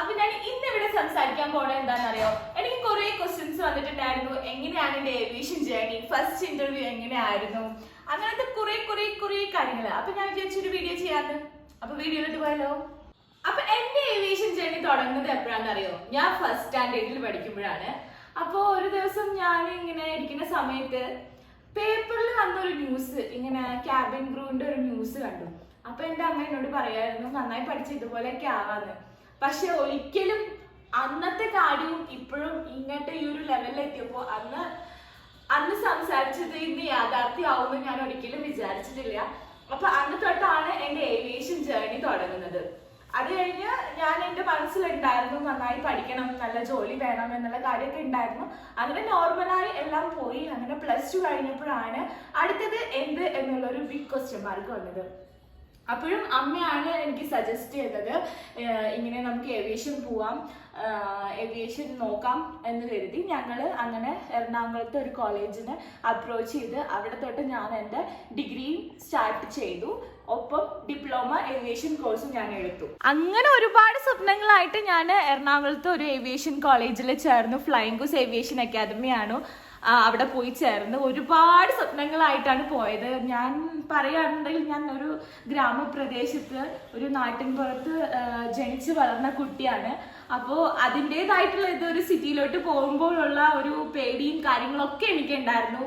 അപ്പൊ ഞാൻ ഇന്നിവിടെ സംസാരിക്കാൻ പോണത് എന്താണെന്നറിയോ, എനിക്ക് കുറെ ക്വസ്റ്റ്യൻസ് വന്നിട്ടുണ്ടായിരുന്നു. എങ്ങനെയാണ് എന്റെ ഏവിയേഷൻ ജേർണി, ഫസ്റ്റ് ഇന്റർവ്യൂ എങ്ങനെയായിരുന്നു, അങ്ങനത്തെ കുറെ കാര്യങ്ങൾ. അപ്പൊ ഞാൻ വിചാരിച്ചൊരു വീഡിയോ ചെയ്യാന്ന്. അപ്പൊ വീഡിയോയിലോട്ട് പോയാലോ. അപ്പൊ എന്റെ ഏവിയേഷൻ ജേർണി തുടങ്ങുന്നത് എപ്പോഴാണെന്നറിയോ, ഞാൻ ഫസ്റ്റ് സ്റ്റാൻഡേർഡിൽ പഠിക്കുമ്പോഴാണ്. അപ്പോൾ ഒരു ദിവസം ഞാൻ ഇങ്ങനെ ഇരിക്കുന്ന സമയത്ത് പേപ്പറിൽ വന്നൊരു ന്യൂസ്, ഇങ്ങനെ ക്യാബിൻ ക്രൂവിന്റെ ഒരു ന്യൂസ് കണ്ടു. അപ്പൊ എന്റെ അമ്മ എന്നോട് പറയായിരുന്നു, നന്നായി പഠിച്ച് ഇതുപോലെയൊക്കെ ആവാന്ന്. പക്ഷെ ഒരിക്കലും അന്നത്തെ കാര്യവും ഇപ്പോഴും ഇങ്ങനത്തെ ഈ ഒരു ലെവലിൽ എത്തിയപ്പോ അന്ന് സംസാരിച്ചത് ഇന്ന് യാഥാർത്ഥ്യമാവുമെന്ന് ഞാൻ ഒരിക്കലും വിചാരിച്ചിട്ടില്ല. അപ്പൊ അന്ന് തൊട്ടാണ് എന്റെ ഏവിയേഷൻ ജേർണി തുടങ്ങുന്നത്. അത് കഴിഞ്ഞ് ഞാൻ എന്റെ മനസ്സിലുണ്ടായിരുന്നു നന്നായി പഠിക്കണം, നല്ല ജോലി വേണം എന്നുള്ള കാര്യമൊക്കെ ഉണ്ടായിരുന്നു. അങ്ങനെ നോർമലായി എല്ലാം പോയി. അങ്ങനെ +2 കഴിഞ്ഞപ്പോഴാണ് അടുത്തത് എന്ത് എന്നുള്ളൊരു ബിഗ് ക്വസ്റ്റ്യൻ മാർക്ക് വന്നത്. അപ്പോഴും അമ്മയാണ് എനിക്ക് സജസ്റ്റ് ചെയ്തത്, ഇങ്ങനെ നമുക്ക് ഏവിയേഷൻ പോവാം, ഏവിയേഷൻ നോക്കാം എന്ന് കരുതി ഞങ്ങൾ അങ്ങനെ എറണാകുളത്തെ ഒരു കോളേജിനെ അപ്രോച്ച് ചെയ്ത് അവിടെ തൊട്ട് ഞാൻ എൻ്റെ ഡിഗ്രിയും സ്റ്റാർട്ട് ചെയ്തു. ഒപ്പം ഡിപ്ലോമ ഏവിയേഷൻ കോഴ്സും ഞാൻ എടുത്തു. അങ്ങനെ ഒരുപാട് സ്വപ്നങ്ങളായിട്ട് ഞാൻ എറണാകുളത്തെ ഒരു ഏവിയേഷൻ കോളേജിൽ ചേർന്നു. ഫ്ലൈയിങ് ഗൂസ് ഏവിയേഷൻ അക്കാദമിയാണ് അവിടെ പോയി ചേർന്ന്. ഒരുപാട് സ്വപ്നങ്ങളായിട്ടാണ് പോയത്. ഞാൻ പറയുകയാണെന്നുണ്ടെങ്കിൽ ഞാൻ ഒരു ഗ്രാമപ്രദേശത്ത് ഒരു നാട്ടിൻപുറത്ത് ജനിച്ച് വളർന്ന കുട്ടിയാണ്. അപ്പോൾ അതിൻ്റെതായിട്ടുള്ള ഇതൊരു സിറ്റിയിലോട്ട് പോകുമ്പോഴുള്ള ഒരു പേടിയും കാര്യങ്ങളൊക്കെ എനിക്കുണ്ടായിരുന്നു.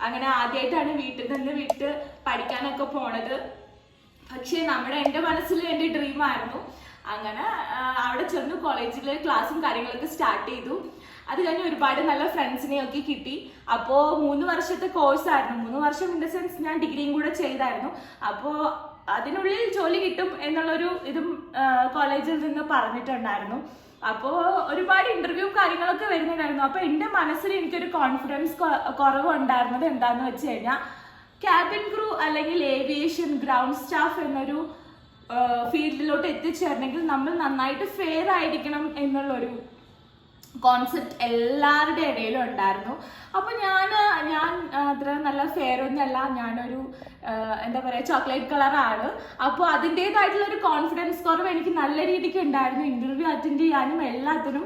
അങ്ങനെ ആദ്യമായിട്ടാണ് വീട്ടിൽ നിന്ന് വിട്ട് പഠിക്കാനൊക്കെ പോണത്. പക്ഷേ എൻ്റെ മനസ്സിൽ എൻ്റെ ഡ്രീമായിരുന്നു. അങ്ങനെ അവിടെ ചെന്നു കോളേജിൽ ക്ലാസ്സും കാര്യങ്ങളൊക്കെ സ്റ്റാർട്ട് ചെയ്തു. അത് കഴിഞ്ഞ് ഒരുപാട് നല്ല ഫ്രണ്ട്സിനെയൊക്കെ കിട്ടി. അപ്പോൾ 3 വർഷത്തെ കോഴ്സായിരുന്നു. 3 വർഷം ഇൻ ദ സെൻസ് ഞാൻ ഡിഗ്രിയും കൂടെ ചെയ്തായിരുന്നു. അപ്പോൾ അതിനുള്ളിൽ ജോലി കിട്ടും എന്നുള്ളൊരു ഇതും കോളേജിൽ നിന്ന് പറഞ്ഞിട്ടുണ്ടായിരുന്നു. അപ്പോൾ ഒരുപാട് ഇന്റർവ്യൂ കാര്യങ്ങളൊക്കെ വരുന്നുണ്ടായിരുന്നു. അപ്പോൾ എൻ്റെ മനസ്സിൽ എനിക്കൊരു കോൺഫിഡൻസ് കുറവുണ്ടായിരുന്നത് എന്താണെന്ന് വെച്ച് കഴിഞ്ഞാൽ, ക്യാബിൻ ക്രൂ അല്ലെങ്കിൽ ഏവിയേഷൻ ഗ്രൗണ്ട് സ്റ്റാഫ് എന്നൊരു ഫീൽഡിലോട്ട് എത്തിച്ചേരണമെങ്കിൽ നമ്മൾ നന്നായിട്ട് ഫെയർ ആയിരിക്കണം എന്നുള്ളൊരു കോൺസെപ്റ്റ് എല്ലാവരുടെ ഇടയിലും ഉണ്ടായിരുന്നു. അപ്പോൾ ഞാൻ അത്ര നല്ല ഫെയർ ഒന്നുമല്ല, ഞാനൊരു എന്താ പറയുക ചോക്ലേറ്റ് കളറാണ്. അപ്പോൾ അതിൻ്റെതായിട്ടുള്ള ഒരു കോൺഫിഡൻസ് കുറവ് എനിക്ക് നല്ല രീതിക്ക് ഉണ്ടായിരുന്നു. ഇന്റർവ്യൂ അറ്റൻഡ് ചെയ്യാനും എല്ലാത്തിനും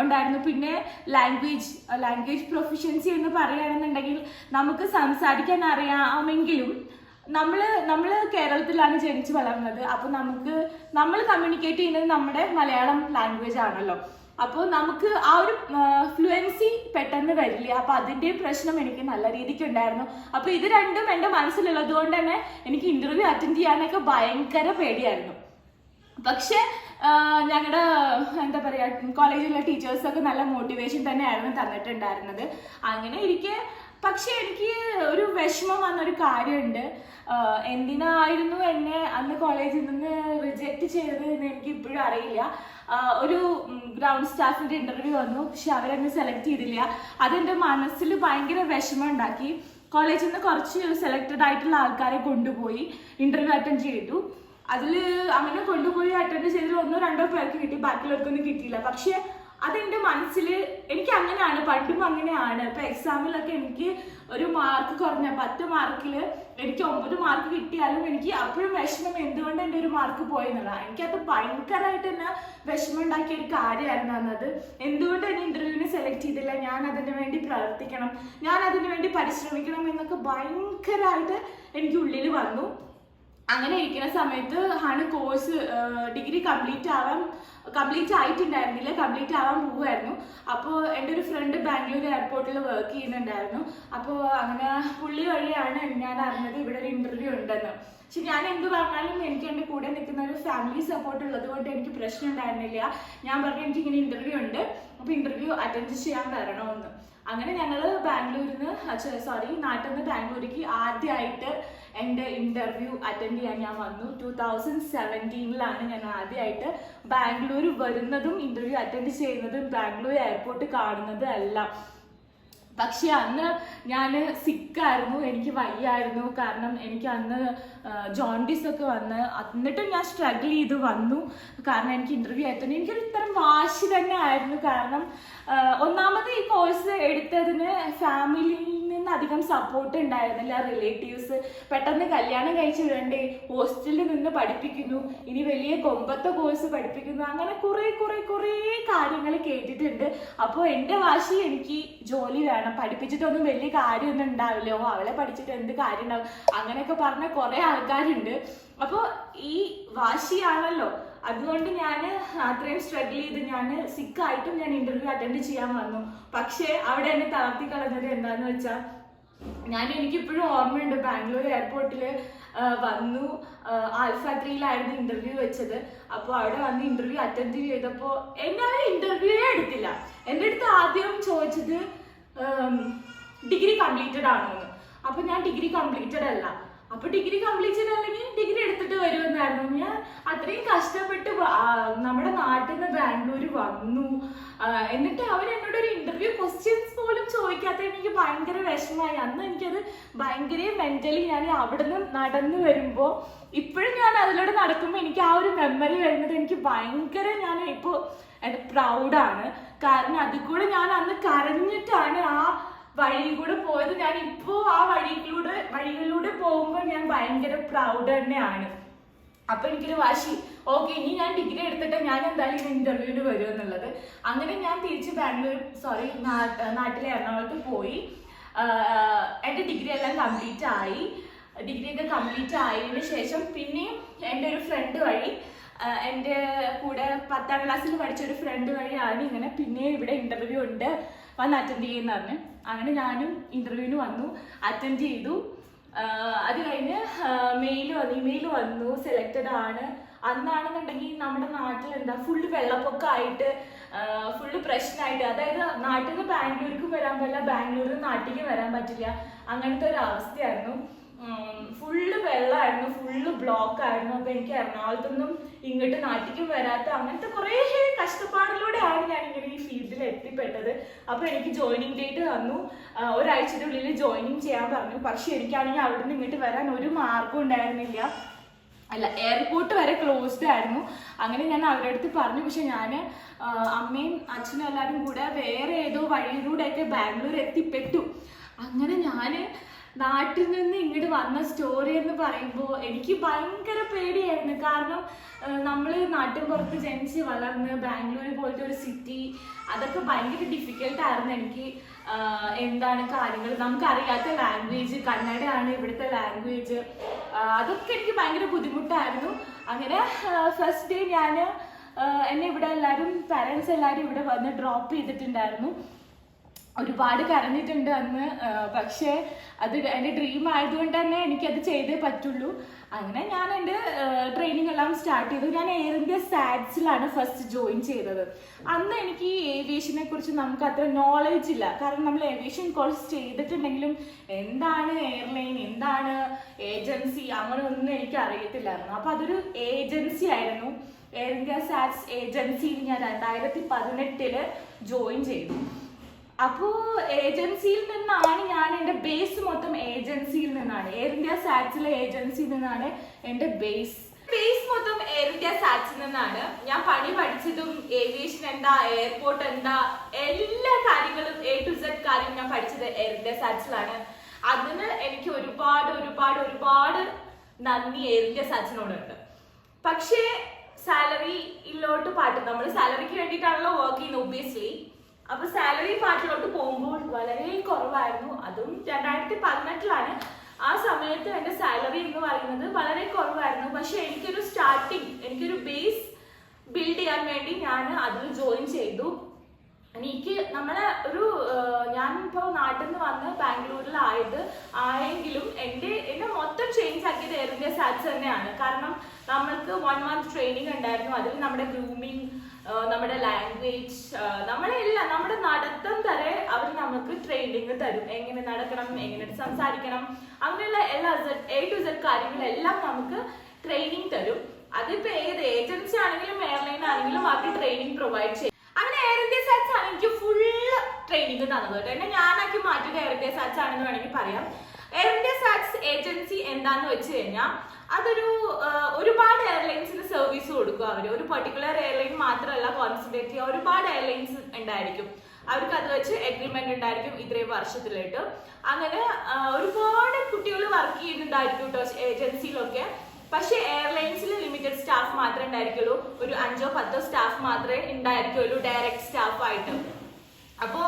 ഉണ്ടായിരുന്നു. പിന്നെ ലാംഗ്വേജ് പ്രൊഫിഷ്യൻസി എന്ന് പറയുകയാണെന്നുണ്ടെങ്കിൽ നമുക്ക് സംസാരിക്കാൻ അറിയാമെങ്കിലും നമ്മൾ കേരളത്തിലാണ് ജനിച്ച് വളർന്നത്. അപ്പോൾ നമ്മൾ കമ്മ്യൂണിക്കേറ്റ് ചെയ്യുന്നത് നമ്മുടെ മലയാളം ലാംഗ്വേജ് ആണല്ലോ. അപ്പോൾ നമുക്ക് ആ ഒരു ഫ്ലുവൻസി പെട്ടെന്ന് വരില്ല. അപ്പോൾ അതിൻ്റെ പ്രശ്നം എനിക്ക് നല്ല രീതിക്ക് ഉണ്ടായിരുന്നു. അപ്പോൾ ഇത് രണ്ടും എൻ്റെ മനസ്സിലുള്ളത് കൊണ്ട് തന്നെ എനിക്ക് ഇന്റർവ്യൂ അറ്റൻഡ് ചെയ്യാനൊക്കെ ഭയങ്കര പേടിയായിരുന്നു. പക്ഷെ ഞങ്ങളുടെ എന്താ പറയുക കോളേജിലെ ടീച്ചേഴ്സൊക്കെ നല്ല മോട്ടിവേഷൻ തന്നെയായിരുന്നു തന്നിട്ടുണ്ടായിരുന്നത്. അങ്ങനെ പക്ഷെ എനിക്ക് ഒരു വിഷമം വന്നൊരു കാര്യമുണ്ട്. എന്തിനായിരുന്നു എന്നെ അന്ന് കോളേജിൽ നിന്ന് റിജക്റ്റ് ചെയ്തത് എന്ന് എനിക്ക് ഇപ്പോഴും അറിയില്ല. ഒരു ഗ്രൗണ്ട് സ്റ്റാഫിന്റെ ഇന്റർവ്യൂ വന്നു, പക്ഷെ അവരെന്നെ സെലക്ട് ചെയ്തില്ല. അതെന്റെ മനസ്സിൽ ഭയങ്കര വിഷമം ഉണ്ടാക്കി. കോളേജിൽ നിന്ന് കുറച്ച് സെലക്റ്റഡ് ആയിട്ടുള്ള ആൾക്കാരെ കൊണ്ടുപോയി ഇന്റർവ്യൂ അറ്റൻഡ് ചെയ്തു. അങ്ങനെ കൊണ്ടുപോയി അറ്റൻഡ് ചെയ്തതിൽ 1-2 പേർക്ക് കിട്ടി, ബാക്കിയുള്ളവർക്കൊന്നും കിട്ടിയില്ല. പക്ഷെ അതെന്റെ മനസ്സിൽ എനിക്ക് അങ്ങനെയാണ്, പണ്ടും അങ്ങനെയാണ്. ഇപ്പൊ എക്സാമിലൊക്കെ എനിക്ക് ഒരു മാർക്ക് കുറഞ്ഞ 10 മാർക്കിൽ എനിക്ക് 9 മാർക്ക് കിട്ടിയാലും എനിക്ക് അപ്പോഴും വിഷമം, എന്തുകൊണ്ട് എൻ്റെ ഒരു മാർക്ക് പോയെന്നുള്ളതാണ്. എനിക്കത് ഭയങ്കരമായിട്ട് തന്നെ വിഷമം ഉണ്ടാക്കിയ ഒരു കാര്യമായിരുന്നു അന്നത്. എന്തുകൊണ്ട് എന്നെ ഇന്റർവ്യൂവിന് സെലക്ട് ചെയ്തില്ല, ഞാൻ അതിന് വേണ്ടി പ്രവർത്തിക്കണം, ഞാൻ അതിനു വേണ്ടി പരിശ്രമിക്കണം എന്നൊക്കെ ഭയങ്കരമായിട്ട് എനിക്ക് ഉള്ളിൽ വന്നു. അങ്ങനെ ഇരിക്കുന്ന സമയത്ത് ആണ് കോഴ്സ് ഡിഗ്രി കംപ്ലീറ്റ് ആയിട്ടുണ്ടായിരുന്നില്ല, കംപ്ലീറ്റ് ആവാൻ പോവുമായിരുന്നു. അപ്പോൾ എൻ്റെ ഒരു ഫ്രണ്ട് ബാംഗ്ലൂർ എയർപോർട്ടിൽ വർക്ക് ചെയ്യുന്നുണ്ടായിരുന്നു. അപ്പോൾ അങ്ങനെ പുള്ളി വഴിയാണ് ഞാൻ അറിഞ്ഞത് ഇവിടെ ഒരു ഇന്റർവ്യൂ ഉണ്ടെന്ന്. പക്ഷെ ഞാൻ എന്ത് പറഞ്ഞാലും എനിക്ക് എൻ്റെ കൂടെ നിൽക്കുന്ന ഒരു ഫാമിലി സപ്പോർട്ട് ഉള്ളത് കൊണ്ട് എനിക്ക് പ്രശ്നം ഉണ്ടായിരുന്നില്ല. ഞാൻ പറഞ്ഞു എനിക്കിങ്ങനെ ഇന്റർവ്യൂ ഉണ്ട്, അപ്പോൾ ഇന്റർവ്യൂ അറ്റൻഡ് ചെയ്യാൻ വരണമെന്ന്. അങ്ങനെ ഞങ്ങൾ നാട്ടിൽ നിന്ന് ബാംഗ്ലൂർക്ക് ആദ്യമായിട്ട് എൻ്റെ ഇന്റർവ്യൂ അറ്റൻഡ് ചെയ്യാൻ ഞാൻ വന്നു. 2017 ഞാൻ ആദ്യമായിട്ട് ബാംഗ്ലൂർ വരുന്നതും ഇന്റർവ്യൂ അറ്റൻഡ് ചെയ്യുന്നതും ബാംഗ്ലൂർ എയർപോർട്ട് കാണുന്നതും എല്ലാം. പക്ഷെ അന്ന് ഞാൻ സിക്കായിരുന്നു, എനിക്ക് വയ്യായിരുന്നു. കാരണം എനിക്ക് അന്ന് ജോണ്ടിസ് ഒക്കെ വന്ന്, എന്നിട്ടും ഞാൻ സ്ട്രഗിൾ ചെയ്ത് വന്നു. കാരണം എനിക്ക് ഇന്റർവ്യൂ എത്തണം, എനിക്കൊരു ഇത്തരം വാശി തന്നെ ആയിരുന്നു. കാരണം ഒന്നാമത് ഈ കോഴ്സ് എടുത്തതിന് ഫാമിലിയിൽ നിന്ന് അധികം സപ്പോർട്ട് ഉണ്ടായിരുന്നില്ല. റിലേറ്റീവ്സ് പെട്ടെന്ന് കല്യാണം കഴിച്ചു വിടണ്ടേ, ഹോസ്റ്റലിൽ നിന്ന് പഠിപ്പിക്കുന്നു, ഇനി വലിയ കൊമ്പത്തെ കോഴ്സ് പഠിപ്പിക്കുന്നു, അങ്ങനെ കുറേ കാര്യങ്ങൾ കേട്ടിട്ടുണ്ട്. അപ്പോൾ എൻ്റെ വാശി എനിക്ക് ജോലി വേണം, പഠിപ്പിച്ചിട്ടൊന്നും വലിയ കാര്യമൊന്നും ഉണ്ടാവില്ലോ, അവളെ പഠിച്ചിട്ട് എന്ത് കാര്യം ഉണ്ടാവും, അങ്ങനെയൊക്കെ പറഞ്ഞ കുറേ ആൾക്കാരുണ്ട്. അപ്പോൾ ഈ വാശിയാണല്ലോ, അതുകൊണ്ട് ഞാൻ അത്രയും സ്ട്രഗിൾ ചെയ്ത് ഞാൻ സിക്കായിട്ടും ഞാൻ ഇന്റർവ്യൂ അറ്റൻഡ് ചെയ്യാൻ വന്നു. പക്ഷേ അവിടെ എന്നെ തളർത്തി കളഞ്ഞത് എന്താന്ന് വെച്ചാൽ, എനിക്കിപ്പോഴും ഓർമ്മയുണ്ട്, ബാംഗ്ലൂർ എയർപോർട്ടിൽ വന്നു, ആൽഫ 3-യിലായിരുന്നു ഇന്റർവ്യൂ വെച്ചത്. അപ്പോൾ അവിടെ വന്ന് ഇന്റർവ്യൂ അറ്റൻഡ് ചെയ്തപ്പോൾ എന്നെ അവർ ഇന്റർവ്യൂവേ എടുത്തില്ല. എൻ്റെ അടുത്ത് ആദ്യം ചോദിച്ചത് ഡിഗ്രി കംപ്ലീറ്റഡ് ആണോ എന്ന്. അപ്പോൾ ഞാൻ ഡിഗ്രി കംപ്ലീറ്റഡ് അല്ല. അപ്പോൾ ഡിഗ്രി കംപ്ലീറ്റഡ് അല്ലെങ്കിൽ ഡിഗ്രി എടുത്തിട്ട് വരുമെന്നായിരുന്നു. ഞാൻ അത്രയും കഷ്ടപ്പെട്ട് നമ്മുടെ നാട്ടിൽ നിന്ന് ബാംഗ്ലൂർ വന്നു, എന്നിട്ട് അവർ എന്നോട് ഒരു ഇന്റർവ്യൂ ക്വസ്റ്റ്യൻസ് പോലും ചോദിക്കാത്ത എനിക്ക് ഭയങ്കര വിഷമമായി. അന്ന് എനിക്കത് ഭയങ്കര മെന്റലി, ഞാൻ അവിടെ നിന്ന് നടന്നു വരുമ്പോൾ ഇപ്പോഴും ഞാൻ അതിലൂടെ നടക്കുമ്പോൾ എനിക്ക് ആ ഒരു മെമ്മറി വരുന്നത് എനിക്ക് ഭയങ്കര, ഞാൻ ഇപ്പോൾ പ്രൗഡാണ്. കാരണം അതിൽ കൂടെ ഞാൻ അന്ന് കരഞ്ഞിട്ടാണ് ആ വഴി കൂടെ പോയത്. ഞാൻ ഇപ്പോൾ ആ വഴികളിലൂടെ പോകുമ്പോൾ ഞാൻ ഭയങ്കര പ്രൗഡ് തന്നെയാണ്. അപ്പൊ എനിക്കൊരു വാശി, ഓക്കെ ഇനി ഞാൻ ഡിഗ്രി എടുത്തിട്ട് ഞാൻ എന്തായാലും ഇന്റർവ്യൂവിന് വരും എന്നുള്ളത്. അങ്ങനെ ഞാൻ തിരിച്ച് നാട്ടിലെ എറണാകുളത്ത് പോയി. എൻ്റെ ഡിഗ്രി എല്ലാം കംപ്ലീറ്റ് ആയി. ഡിഗ്രിയൊക്കെ കംപ്ലീറ്റ് ആയതിനു ശേഷം പിന്നെയും എൻ്റെ ഒരു ഫ്രണ്ട് വഴി, എൻ്റെ കൂടെ 10ാം ക്ലാസ്സിൽ പഠിച്ചൊരു ഫ്രണ്ട് വഴിയാണ് ഇങ്ങനെ പിന്നെ ഇവിടെ ഇന്റർവ്യൂ ഉണ്ട്, വന്ന് അറ്റൻഡ് ചെയ്യുന്ന പറഞ്ഞ്. അങ്ങനെ ഞാനും ഇന്റർവ്യൂവിന് വന്നു, അറ്റൻഡ് ചെയ്തു. അത് കഴിഞ്ഞ് ഇമെയിൽ വന്നു, സെലക്റ്റഡ് ആണ്. അന്നാണെന്നുണ്ടെങ്കിൽ നമ്മുടെ നാട്ടിൽ എന്താ ഫുള്ള് വെള്ളപ്പൊക്കമായിട്ട്, ഫുള്ള് പ്രശ്നമായിട്ട്, അതായത് നാട്ടിൽ നിന്ന് ബാംഗ്ലൂർക്ക് വരാൻ പറ്റില്ല, ബാംഗ്ലൂരിൽ നിന്ന് നാട്ടിലേക്ക് വരാൻ പറ്റില്ല, അങ്ങനത്തെ ഒരു അവസ്ഥയായിരുന്നു. ഫുള്ള് വെള്ളമായിരുന്നു, ഫുള്ള് ബ്ലോക്ക് ആയിരുന്നു. അപ്പൊ എനിക്ക് എറണാകുളത്തൊന്നും ഇങ്ങോട്ട് നാട്ടിലേക്ക് വരാത്ത അങ്ങനത്തെ കുറേ കഷ്ടപ്പാടിലൂടെയാണ് ഞാൻ ഇങ്ങനെ ഈ ഫീൽഡിൽ എത്തിപ്പെട്ടത്. അപ്പൊ എനിക്ക് ജോയിനിങ് ഡേറ്റ് തന്നു, ഒരാഴ്ചയുടെ ഉള്ളിൽ ജോയിനിങ് ചെയ്യാൻ പറഞ്ഞു. പക്ഷെ എനിക്കാണെങ്കിൽ അവിടെ നിന്ന് ഇങ്ങോട്ട് വരാൻ ഒരു മാർഗം ഉണ്ടായിരുന്നില്ല. എയർപോർട്ട് വരെ ക്ലോസ്ഡ് ആയിരുന്നു. അങ്ങനെ ഞാൻ അവരുടെ അടുത്ത് പറഞ്ഞു. പക്ഷെ ഞാൻ അമ്മയും അച്ഛനും എല്ലാവരും കൂടെ വേറെ ഏതോ വഴിയിലൂടെയൊക്കെ ബാംഗ്ലൂർ എത്തിപ്പെട്ടു. അങ്ങനെ ഞാൻ നാട്ടിൽ നിന്ന് ഇങ്ങോട്ട് വന്ന സ്റ്റോറി എന്ന് പറയുമ്പോൾ എനിക്ക് ഭയങ്കര പേടിയായിരുന്നു. കാരണം നമ്മൾ നാട്ടിൻ പുറത്ത് ജനിച്ച് വളർന്ന് ബാംഗ്ലൂർ പോലത്തെ ഒരു സിറ്റി, അതൊക്കെ ഭയങ്കര ഡിഫിക്കൽട്ടായിരുന്നു എനിക്ക്. എന്താണ് കാര്യങ്ങൾ, നമുക്കറിയാത്ത ലാംഗ്വേജ്, കന്നഡയാണ് ഇവിടുത്തെ ലാംഗ്വേജ്, അതൊക്കെ എനിക്ക് ഭയങ്കര ബുദ്ധിമുട്ടായിരുന്നു. അങ്ങനെ ഫസ്റ്റ് ഡേ എന്നെ ഇവിടെ പാരൻസ് എല്ലാവരും ഇവിടെ വന്ന് ഡ്രോപ്പ് ചെയ്തിട്ടുണ്ടായിരുന്നു. ഒരുപാട് കരഞ്ഞിട്ടുണ്ട് അന്ന്. പക്ഷേ അത് എൻ്റെ ഡ്രീം ആയതുകൊണ്ട് തന്നെ എനിക്കത് ചെയ്തേ പറ്റുള്ളൂ. അങ്ങനെ ഞാൻ എൻ്റെ ട്രെയിനിങ് എല്ലാം സ്റ്റാർട്ട് ചെയ്തു. ഞാൻ എയർ ഇന്ത്യ സാറ്റ്സിലാണ് ഫസ്റ്റ് ജോയിൻ ചെയ്തത്. അന്ന് എനിക്ക് ഈ ഏവിയേഷനെ കുറിച്ച് നമുക്ക് അത്ര നോളജ് ഇല്ല. കാരണം നമ്മൾ ഏവിയേഷൻ കോഴ്സ് ചെയ്തിട്ടുണ്ടെങ്കിലും എന്താണ് എയർലൈൻ, എന്താണ് ഏജൻസി, അങ്ങനെ ഒന്നും എനിക്ക് അറിയത്തില്ലായിരുന്നു. അപ്പം അതൊരു ഏജൻസി ആയിരുന്നു. എയർ ഇന്ത്യ സാറ്റ്സ് ഏജൻസിയിൽ ഞാൻ 2018 ജോയിൻ ചെയ്തു. അപ്പോൾ ഏജൻസിയിൽ നിന്നാണ് ഞാൻ എൻ്റെ ബേസ് മൊത്തം ഏജൻസിയിൽ നിന്നാണ്, എയർ ഇന്ത്യ സാറ്റ്സിലെ ഏജൻസിയിൽ നിന്നാണ് എൻ്റെ ബേസ് മൊത്തം എയർ ഇന്ത്യ സാറ്റ്സിൽ നിന്നാണ്. ഞാൻ പണി പഠിച്ചതും ഏവിയേഷൻ എന്താ, എയർപോർട്ട് എന്താ, എല്ലാ കാര്യങ്ങളും A to Z കാര്യം ഞാൻ പഠിച്ചത് എയർ ഇന്ത്യ സാറ്റ്സിലാണ്. അതിന് എനിക്ക് ഒരുപാട് നന്ദി എയർ ഇന്ത്യ സാറ്റ്സിനോടുണ്ട്. പക്ഷേ സാലറിയിലോട്ട് നമ്മൾ സാലറിക്ക് വേണ്ടിയിട്ടാണല്ലോ വർക്ക് ചെയ്യുന്നത് ഒബ്വിയസ്ലി. അപ്പൊ സാലറി പാർട്ടിലോട്ട് പോകുമ്പോൾ വളരെ കുറവായിരുന്നു. അതും 2018 ആ സമയത്ത് എൻ്റെ സാലറി എന്ന് പറയുന്നത് വളരെ കുറവായിരുന്നു. പക്ഷെ എനിക്കൊരു ബേസ് ബിൽഡ് ചെയ്യാൻ വേണ്ടി ഞാൻ അതിൽ ജോയിൻ ചെയ്തു. എനിക്ക് ഞാനിപ്പോൾ നാട്ടിൽ നിന്ന് വന്ന് ബാംഗ്ലൂരിലായെങ്കിലും എന്നെ മൊത്തം ചേഞ്ച് ആക്കിയത് എയർ ഇന്ത്യ സാറ്റ്സ് തന്നെയാണ്. കാരണം നമ്മൾക്ക് 1 month ട്രെയിനിങ് ഉണ്ടായിരുന്നു. അതിൽ നമ്മുടെ ഗ്രൂമിങ്, നമ്മുടെ ലാംഗ്വേജ്, നമ്മുടെ നടത്തം വരെ അവർ നമുക്ക് ട്രെയിനിങ് തരും. എങ്ങനെ നടക്കണം, എങ്ങനെ സംസാരിക്കണം, അങ്ങനെയുള്ള എല്ലാ A to Z കാര്യങ്ങളെല്ലാം നമുക്ക് ട്രെയിനിങ് തരും. അതിപ്പോ ഏത് ഏജൻസി ആണെങ്കിലും എയർലൈൻ ആണെങ്കിലും അവർ ട്രെയിനിങ് പ്രൊവൈഡ് ചെയ്യും. അങ്ങനെ എയർ ഇന്ത്യ സാറ്റ്സ് ആണ് എനിക്ക് ഫുള്ള് ട്രെയിനിങ് തന്നത് കേട്ടോ. എന്നെ ഞാനാക്കി മാറ്റിയത് എയർ ഇന്ത്യ സാറ്റ്സ് ആണെന്ന് വേണമെങ്കിൽ പറയാം. എയർ ഇന്ത്യ സാറ്റ്സ് ഏജൻസി എന്താന്ന് വെച്ച് കഴിഞ്ഞാൽ ഒരുപാട് എയർലൈൻസിന് സർവീസ് കൊടുക്കും. അവർ ഒരു പെർട്ടിക്കുലർ എയർലൈൻ മാത്രമല്ല കോൺസെൻട്രേറ്റ് ചെയ്യുക, ഒരുപാട് എയർലൈൻസ് ഉണ്ടായിരിക്കും. അവർക്ക് അത് വെച്ച് എഗ്രിമെന്റ് ഉണ്ടായിരിക്കും ഇത്രയും വർഷത്തിലായിട്ട്. അങ്ങനെ ഒരുപാട് കുട്ടികൾ വർക്ക് ചെയ്യുന്നുണ്ടായിരിക്കും കേട്ടോ ഏജൻസിയിലൊക്കെ. പക്ഷെ എയർലൈൻസിൽ ലിമിറ്റഡ് സ്റ്റാഫ് മാത്രമേ ഉണ്ടായിരിക്കുള്ളൂ. ഒരു 5-10 സ്റ്റാഫ് മാത്രമേ ഉണ്ടായിരിക്കുള്ളൂ ഡയറക്റ്റ് സ്റ്റാഫായിട്ട്. അപ്പോൾ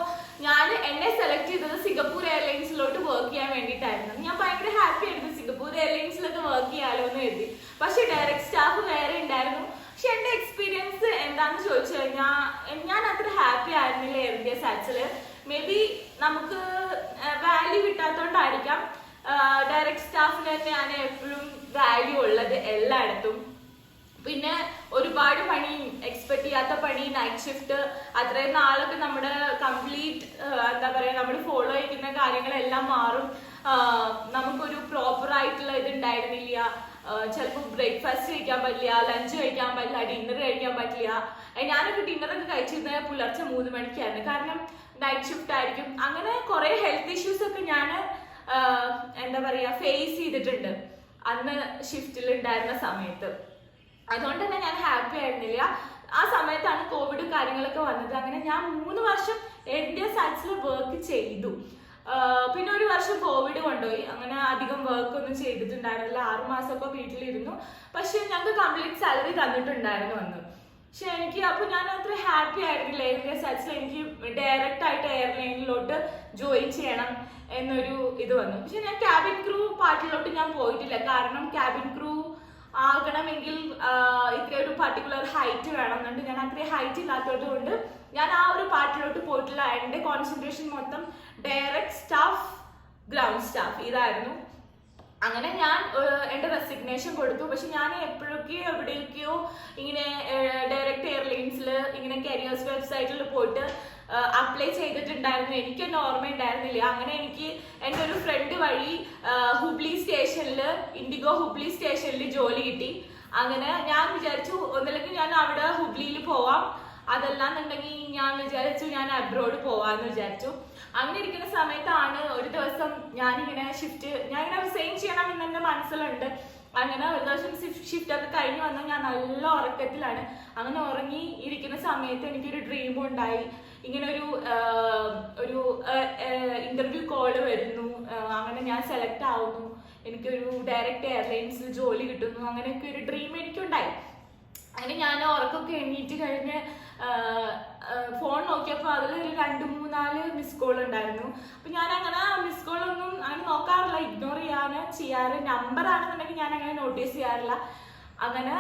എന്നെ സെലക്ട് ചെയ്തത് സിംഗപ്പൂർ എയർലൈൻസിലോട്ട് വർക്ക് ചെയ്യാൻ വേണ്ടിയിട്ടായിരുന്നു. ഞാൻ ഭയങ്കര ഹാപ്പി ആയിരുന്നു സിംഗപ്പൂർ എയർലൈൻസിലൊക്കെ വർക്ക് ചെയ്യാലോ എന്ന് കരുതി. പക്ഷെ ഡയറക്റ്റ് സ്റ്റാഫ് വേറെ ഉണ്ടായിരുന്നു. പക്ഷെ എന്റെ എക്സ്പീരിയൻസ് എന്താന്ന് ചോദിച്ചു കഴിഞ്ഞാൽ ഞാൻ അത്ര ഹാപ്പി ആയിരുന്നില്ല എയർ ഇന്ത്യ സാറ്റ്സില്. മേ ബി നമുക്ക് വാല്യൂ കിട്ടാത്തോണ്ടായിരിക്കാം. ഡയറക്റ്റ് സ്റ്റാഫിന് തന്നെയാണ് എപ്പോഴും വാല്യൂ ഉള്ളത് എല്ലായിടത്തും. പിന്നെ ഒരുപാട് പണി, എക്സ്പെക്ട് ചെയ്യാത്ത പണി, നൈറ്റ് ഷിഫ്റ്റ്, അത്രയും നാളൊക്കെ നമ്മുടെ കംപ്ലീറ്റ് എന്താ പറയാ നമ്മൾ ഫോളോ ചെയ്യുന്ന കാര്യങ്ങളെല്ലാം മാറും. നമുക്കൊരു പ്രോപ്പർ ആയിട്ടുള്ള ഇത് ഉണ്ടായിരുന്നില്ല. ചിലപ്പോൾ ബ്രേക്ക്ഫാസ്റ്റ് കഴിക്കാൻ പറ്റില്ല, ലഞ്ച് കഴിക്കാൻ പറ്റില്ല, ഡിന്നർ കഴിക്കാൻ പറ്റില്ല. ഞാനൊക്കെ ഡിന്നറൊക്കെ കഴിച്ചിരുന്നത് പുലർച്ചെ 3 മണിക്കായിരുന്നു. കാരണം നൈറ്റ് ഷിഫ്റ്റ് ആയിരിക്കും. അങ്ങനെ കുറെ ഹെൽത്ത് ഇഷ്യൂസ് ഒക്കെ ഞാൻ എന്താ പറയാ ഫേസ് ചെയ്തിട്ടുണ്ട് അന്ന് ഷിഫ്റ്റിൽ ഉണ്ടായിരുന്ന സമയത്ത്. അതുകൊണ്ട് തന്നെ ഞാൻ ഹാപ്പി ആയിരുന്നില്ല. ആ സമയത്താണ് കോവിഡ് കാര്യങ്ങളൊക്കെ വന്നത്. അങ്ങനെ ഞാൻ 3 വർഷം എയർ ഇന്ത്യ സാറ്റ്സിൽ വർക്ക് ചെയ്തു. പിന്നെ 1 വർഷം കോവിഡ് കൊണ്ടുപോയി. അങ്ങനെ അധികം വർക്ക് ഒന്നും ചെയ്തിട്ടുണ്ടായിരുന്നില്ല. 6 മാസമൊക്കെ വീട്ടിലിരുന്നു. പക്ഷെ ഞങ്ങൾക്ക് കംപ്ലീറ്റ് സാലറി തന്നിട്ടുണ്ടായിരുന്നു അന്ന്. പക്ഷെ ഞാൻ അത്ര ഹാപ്പി ആയിരുന്നില്ല. എയർ ഇന്ത്യ സാറ്റ്സിൽ എനിക്ക് ഡയറക്റ്റ് ആയിട്ട് എയർലൈനിലോട്ട് ജോയിൻ ചെയ്യണം എന്നൊരു ഇത് വന്നു. പക്ഷെ ഞാൻ ക്യാബിൻ ക്രൂ പാർട്ടിലോട്ട് ഞാൻ പോയിട്ടില്ല. കാരണം ക്യാബിൻ ക്രൂ ആകണമെങ്കിൽ ഇത്ര ഒരു പർട്ടിക്കുലർ ഹൈറ്റ് വേണമെന്നുണ്ട്. ഞാൻ അത്രയും ഹൈറ്റ് ഇല്ലാത്തത് കൊണ്ട് ഞാൻ ആ ഒരു പാർട്ടിലോട്ട് പോയിട്ടില്ല. എൻ്റെ കോൺസെൻട്രേഷൻ മൊത്തം ഡയറക്റ്റ് സ്റ്റാഫ്, ഗ്രൗണ്ട് സ്റ്റാഫ് ഇതായിരുന്നു. അങ്ങനെ ഞാൻ എൻ്റെ റെസിഗ്നേഷൻ കൊടുത്തു. പക്ഷെ ഞാൻ എപ്പോഴൊക്കെയോ എവിടെയൊക്കെയോ ഇങ്ങനെ ഡയറക്റ്റ് എയർലൈൻസിൽ ഇങ്ങനെ കരിയേഴ്സ് വെബ്സൈറ്റിൽ പോയിട്ട് അപ്ലൈ ചെയ്തിട്ടുണ്ടായിരുന്നു. എനിക്ക് തന്നെ ഓർമ്മയുണ്ടായിരുന്നില്ല. അങ്ങനെ എനിക്ക് എൻ്റെ ഒരു ഫ്രണ്ട് വഴി ഹുബ്ലി സ്റ്റേഷനിൽ, ഇൻഡിഗോ ഹുബ്ലി സ്റ്റേഷനിൽ ജോലി കിട്ടി. അങ്ങനെ ഞാൻ വിചാരിച്ചു ഒന്നില്ലെങ്കിൽ ഞാൻ അവിടെ ഹുബ്ലിയിൽ പോവാം, അതല്ലാന്നുണ്ടെങ്കിൽ ഞാൻ വിചാരിച്ചു ഞാൻ അബ്രോഡ് പോവാന്ന് വിചാരിച്ചു. അങ്ങനെ ഇരിക്കുന്ന സമയത്താണ് ഒരു ദിവസം ഞാനിങ്ങനെ റിസൈൻ ചെയ്യണം എന്ന് എൻ്റെ മനസ്സിലുണ്ട്. അങ്ങനെ ഒരു ദിവസം ഷിഫ്റ്റ് ഒക്കെ കഴിഞ്ഞ് വന്ന് ഞാൻ നല്ല ഉറക്കത്തിലാണ്. അങ്ങനെ ഉറങ്ങി ഇരിക്കുന്ന സമയത്ത് എനിക്കൊരു ഡ്രീം ഉണ്ടായി. ഇങ്ങനെ ഒരു ഇന്റർവ്യൂ കോള് വരുന്നു. അങ്ങനെ ഞാൻ സെലക്ട് ആവുന്നു, എനിക്കൊരു ഡയറക്റ്റ് എയർലൈൻസിൽ ജോലി കിട്ടുന്നു. അങ്ങനെയൊക്കെ ഒരു ഡ്രീം എനിക്കുണ്ടായി. അങ്ങനെ ഞാൻ ഉറക്കമൊക്കെ എണീറ്റ് കഴിഞ്ഞ് ഫോൺ നോക്കിയപ്പോൾ അതിൽ 2-3-4 മിസ് കോൾ ഉണ്ടായിരുന്നു. അപ്പൊ ഞാൻ അങ്ങനെ മിസ് കോൾ ഒന്നും അങ്ങനെ നോക്കാറില്ല, ഇഗ്നോർ ചെയ്യാറ്. നമ്പർ ആണെന്നുണ്ടെങ്കിൽ ഞാൻ അങ്ങനെ നോട്ടീസ് ചെയ്യാറില്ല. അങ്ങനെ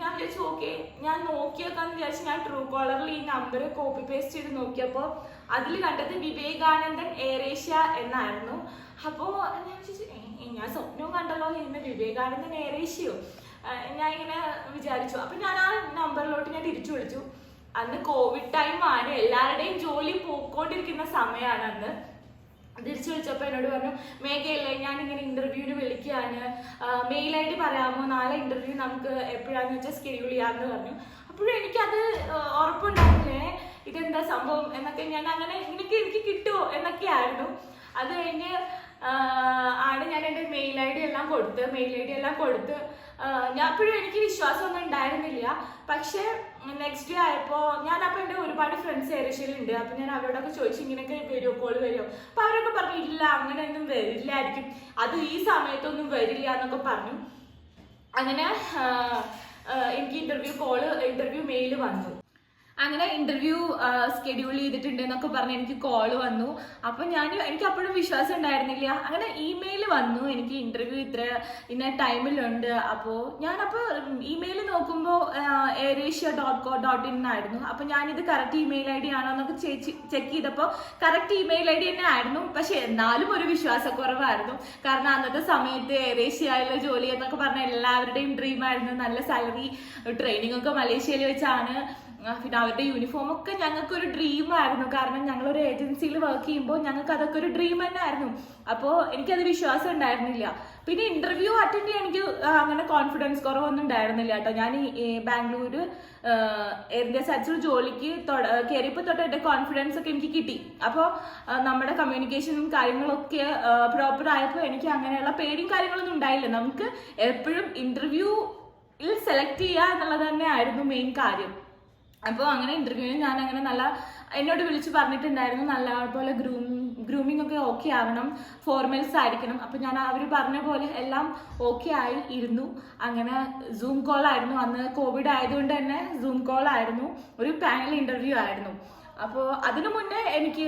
ഞാൻ വിചാരിച്ചു ഓക്കെ ഞാൻ നോക്കിയേക്കാന്ന് വിചാരിച്ചു. ഞാൻ ട്രൂ കോളറിൽ ഈ നമ്പർ കോപ്പി പേസ്റ്റ് ചെയ്ത് നോക്കിയപ്പോൾ അതിൽ കണ്ടത് വിവേകാനന്ദൻ എയർ ഏഷ്യ എന്നായിരുന്നു. അപ്പോൾ ഞാൻ സ്വപ്നവും കണ്ടല്ലോ ഇന്ന് വിവേകാനന്ദൻ എയർ ഏഷ്യയോ, ഞാൻ ഇങ്ങനെ വിചാരിച്ചു. അപ്പൊ ഞാൻ ആ നമ്പറിലോട്ട് ഞാൻ തിരിച്ചു വിളിച്ചു. അന്ന് കോവിഡ് ടൈം ആണ്, എല്ലാവരുടെയും ജോലി പോയിക്കൊണ്ടിരിക്കുന്ന സമയമാണ് അന്ന്. തിരിച്ചു വിളിച്ചപ്പോൾ എന്നോട് പറഞ്ഞു, മേഘയല്ലേ ഞാനിങ്ങനെ ഇന്റർവ്യൂവിന് വിളിക്കുകയാണ്, മെയിൽ ID പറയാമോ, നാളെ ഇന്റർവ്യൂ നമുക്ക് എപ്പോഴാന്ന് വെച്ചാൽ സ്കെഡ്യൂൾ ചെയ്യാമെന്ന് പറഞ്ഞു. അപ്പോഴും എനിക്കത് ഉറപ്പുണ്ടായിരുന്നില്ലേ ഇതെന്താ സംഭവം എന്നൊക്കെ. ഞാൻ അങ്ങനെ ഇങ്ങനെയൊക്കെ എനിക്ക് കിട്ടുമോ എന്നൊക്കെ ആയിരുന്നു. അത് കഴിഞ്ഞ് ഞാൻ എൻ്റെ മെയിൽ ഐ ഡി എല്ലാം കൊടുത്ത് ഞാൻ അപ്പോഴും എനിക്ക് വിശ്വാസമൊന്നും ഉണ്ടായിരുന്നില്ല. പക്ഷെ നെക്സ്റ്റ് ഡേ ആയപ്പോൾ ഞാനപ്പോൾ എൻ്റെ ഒരുപാട് ഫ്രണ്ട്സ് ഏഷ്യയിലുണ്ട്. അപ്പം ഞാൻ അവരോടൊക്കെ ചോദിച്ചു ഇങ്ങനെയൊക്കെ വരുമോ, കോൾ വരുമോ? അപ്പം അവരൊക്കെ പറഞ്ഞു ഇല്ല അങ്ങനെയൊന്നും വരില്ലായിരിക്കും, അത് ഈ സമയത്തൊന്നും വരില്ല എന്നൊക്കെ പറഞ്ഞു. അങ്ങനെ എനിക്ക് ഇന്റർവ്യൂ മെയിൽ വന്നു. അങ്ങനെ ഇന്റർവ്യൂ സ്കെഡ്യൂൾ ചെയ്തിട്ടുണ്ട് എന്നൊക്കെ പറഞ്ഞ് എനിക്ക് കോള് വന്നു. അപ്പൊ എനിക്ക് അപ്പോഴും വിശ്വാസം ഉണ്ടായിരുന്നില്ല. അങ്ങനെ ഇമെയിൽ വന്നു, എനിക്ക് ഇന്റർവ്യൂ ഇന്ന ടൈമിലുണ്ട്. അപ്പോൾ ഞാനപ്പോൾ ഇമെയിൽ നോക്കുമ്പോൾ airasia.co.in ആയിരുന്നു. അപ്പൊ ഞാനിത് കറക്റ്റ് ഇമെയിൽ ID ആണോ എന്നൊക്കെ ചെക്ക് ചെയ്തപ്പോൾ കറക്റ്റ് ഇമെയിൽ ID തന്നെ ആയിരുന്നു. പക്ഷെ എന്നാലും ഒരു വിശ്വാസക്കുറവായിരുന്നു. കാരണം അന്നത്തെ സമയത്ത് എയർഏഷ്യയിലെ ജോലി എന്നൊക്കെ പറഞ്ഞ എല്ലാവരുടെയും ഡ്രീം ആയിരുന്നു. നല്ല സാലറി, ട്രെയിനിങ് ഒക്കെ മലേഷ്യയിൽ വെച്ചാണ്. പിന്നെ അവരുടെ യൂണിഫോം ഒക്കെ ഞങ്ങൾക്കൊരു ഡ്രീം ആയിരുന്നു. കാരണം ഞങ്ങളൊരു ഏജൻസിയിൽ വർക്ക് ചെയ്യുമ്പോൾ ഞങ്ങൾക്ക് അതൊക്കെ ഒരു ഡ്രീം തന്നെ ആയിരുന്നു. അപ്പോൾ എനിക്കത് വിശ്വാസം ഉണ്ടായിരുന്നില്ല. പിന്നെ ഇന്റർവ്യൂ അറ്റൻഡ് ചെയ്യാൻ എനിക്ക് അങ്ങനെ കോൺഫിഡൻസ് കുറവൊന്നും ഉണ്ടായിരുന്നില്ല കേട്ടോ. ഞാൻ ബാംഗ്ലൂർ എയർ ഇന്ത്യ സാറ്റ്സിൽ ജോലിക്ക് കയറിയപ്പോൾ തൊട്ട് എൻ്റെ കോൺഫിഡൻസ് ഒക്കെ എനിക്ക് കിട്ടി. അപ്പോൾ നമ്മുടെ കമ്മ്യൂണിക്കേഷനും കാര്യങ്ങളൊക്കെ പ്രോപ്പർ ആയപ്പോൾ എനിക്ക് അങ്ങനെയുള്ള പേടിയും കാര്യങ്ങളൊന്നും ഉണ്ടായില്ല. നമുക്ക് എപ്പോഴും ഇന്റർവ്യൂയിൽ സെലക്ട് ചെയ്യുക എന്നുള്ളത് തന്നെ ആയിരുന്നു മെയിൻ കാര്യം. അപ്പോൾ അങ്ങനെ ഇന്റർവ്യൂവിന് ഞാൻ അങ്ങനെ നല്ല എന്നോട് വിളിച്ച് പറഞ്ഞിട്ടുണ്ടായിരുന്നു നല്ല പോലെ ഗ്രൂമിംഗ് ഒക്കെ ഓക്കെ ആവണം, ഫോർമൽസ് ആയിരിക്കണം. അപ്പോൾ ഞാൻ അവർ പറഞ്ഞ പോലെ എല്ലാം ഓക്കെ ആയി ഇരുന്നു. അങ്ങനെ സൂം കോൾ ആയിരുന്നു, അന്ന് കോവിഡ് ആയതുകൊണ്ട് തന്നെ സൂം കോൾ ആയിരുന്നു, ഒരു പാനൽ ഇന്റർവ്യൂ ആയിരുന്നു. അപ്പോൾ അതിനു മുന്നേ എനിക്ക്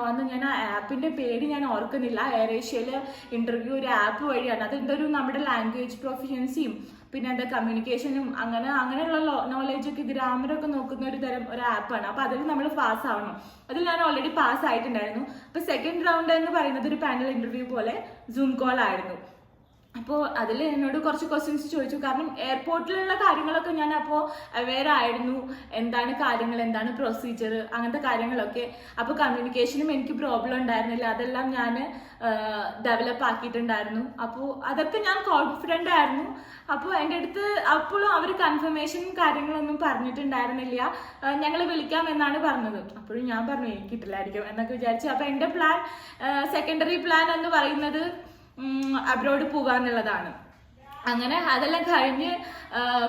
അന്ന് ഞാൻ ആ ആപ്പിൻ്റെ പേര് ഞാൻ ഓർക്കുന്നില്ല, എയറേഷ്യയിൽ ഇന്റർവ്യൂ ഒരു ആപ്പ് വഴിയാണ്. അതിൻ്റെ നമ്മുടെ ലാംഗ്വേജ് പ്രൊഫിഷ്യൻസിയും പിന്നെ എന്താ കമ്മ്യൂണിക്കേഷനും അങ്ങനെയുള്ള നോളേജൊക്കെ ഗ്രാമറൊക്കെ നോക്കുന്ന ഒരു ആപ്പാണ്. അപ്പോൾ അതിൽ നമ്മൾ പാസ് ആവണം. അതിൽ ഞാൻ ഓൾറെഡി പാസ് ആയിട്ടുണ്ടായിരുന്നു. അപ്പോൾ സെക്കൻഡ് റൗണ്ട് എന്ന് പറയുന്നത് ഒരു പാനൽ ഇന്റർവ്യൂ പോലെ സൂം കോൾ ആയിരുന്നു. അപ്പോൾ അതിൽ എന്നോട് കുറച്ച് ക്വസ്റ്റ്യൻസ് ചോദിച്ചു. കാരണം എയർപോർട്ടിലുള്ള കാര്യങ്ങളൊക്കെ ഞാൻ അപ്പോൾ അവെയർ ആയിരുന്നു, എന്താണ് കാര്യങ്ങൾ, എന്താണ് പ്രൊസീജിയർ, അങ്ങനത്തെ കാര്യങ്ങളൊക്കെ. അപ്പോൾ കമ്മ്യൂണിക്കേഷനും എനിക്ക് പ്രോബ്ലം ഉണ്ടായിരുന്നില്ല, അതെല്ലാം ഞാൻ ഡെവലപ്പ് ആക്കിയിട്ടുണ്ടായിരുന്നു. അപ്പോൾ അതൊക്കെ ഞാൻ കോൺഫിഡൻ്റ് ആയിരുന്നു. അപ്പോൾ എൻ്റെ അടുത്ത് അപ്പോഴും അവർ കൺഫർമേഷനും കാര്യങ്ങളൊന്നും പറഞ്ഞിട്ടുണ്ടായിരുന്നില്ല, ഞങ്ങൾ വിളിക്കാം എന്നാണ് പറഞ്ഞത്. അപ്പോഴും ഞാൻ പറഞ്ഞു എനിക്ക് കിട്ടില്ലായിരിക്കും എന്നൊക്കെ വിചാരിച്ചു. അപ്പോൾ എൻ്റെ പ്ലാൻ, സെക്കൻഡറി പ്ലാൻ എന്ന് പറയുന്നത് അബ്രോഡ് പോകാന്നുള്ളതാണ്. അങ്ങനെ അതെല്ലാം കഴിഞ്ഞ്